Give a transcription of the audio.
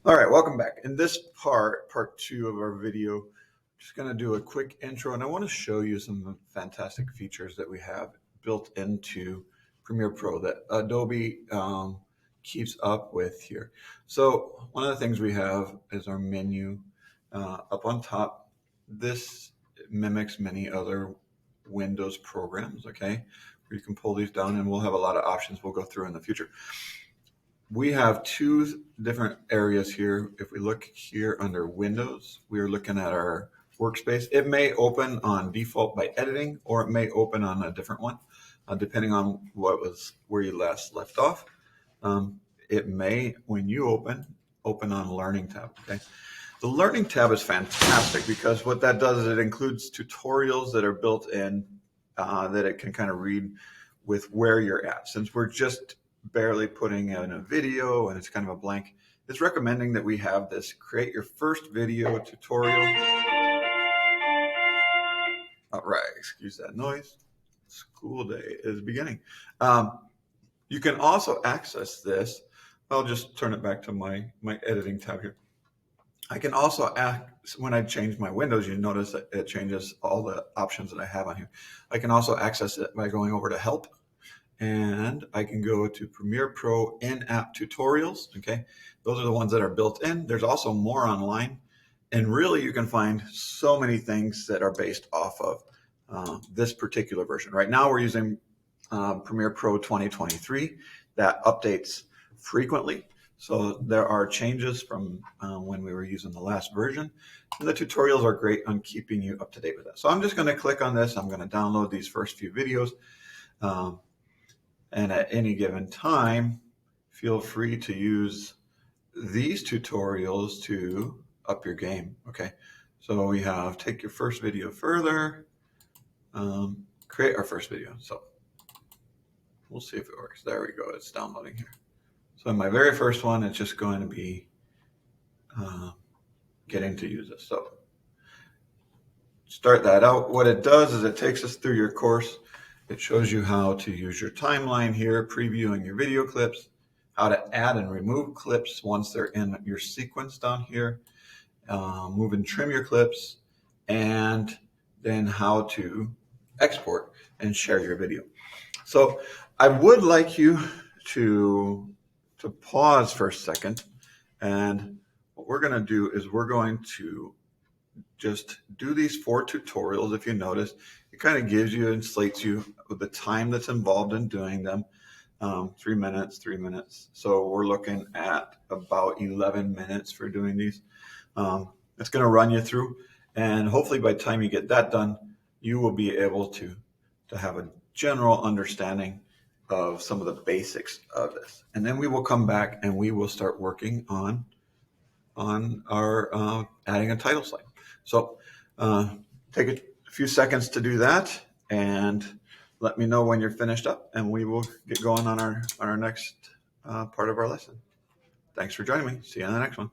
All right, welcome back. In this part two of our video, I'm just going to do a quick intro, and I want to show you some fantastic features that we have built into Premiere Pro that Adobe keeps up with here. So one of the things we have is our menu up on top. This mimics many other Windows programs, okay? Where you can pull these down, and we'll have a lot of options we'll go through in the future. We have two different areas here. If we look here under Windows, we are looking at our workspace. It may open on default by editing, or it may open on a different one, depending on where you last left off. It may, when you open on Learning tab. Okay, the Learning tab is fantastic because what that does is it includes tutorials that are built in that it can kind of read with where you're at. Since we're just barely putting in a video and it's kind of a blank, it's recommending that we have this create your first video tutorial. All right, excuse that noise. School day is beginning. You can also access this. I'll just turn it back to my editing tab here. I can also when I change my windows, you notice that it changes all the options that I have on here. I can also access it by going over to help, and I can go to Premiere Pro in-app tutorials. Okay, those are the ones that are built in. There's also more online, and really you can find so many things that are based off of this particular version. Right now we're using Premiere Pro 2023 that updates frequently. So there are changes from when we were using the last version, and the tutorials are great on keeping you up to date with that. So I'm just going to click on this. I'm going to download these first few videos. And at any given time, feel free to use these tutorials to up your game. Okay, so we have take your first video further, create our first video. So we'll see if it works. There we go. It's downloading here. So in my very first one, it's just going to be getting to use this. So start that out. What it does is it takes us through your course. It shows you how to use your timeline here, previewing your video clips, how to add and remove clips once they're in your sequence down here, move and trim your clips, and then how to export and share your video. So I would like you to pause for a second, and what we're going to do is we're going to just do these 4 tutorials. If you notice, it kind of gives you and slates you with the time that's involved in doing them. 3 minutes, 3 minutes. So we're looking at about 11 minutes for doing these. It's going to run you through, and hopefully by the time you get that done, you will be able to have a general understanding of some of the basics of this. And then we will come back and we will start working on our adding a title slide. So take a few seconds to do that, and let me know when you're finished up, and we will get going on our next part of our lesson. Thanks for joining me. See you on the next one.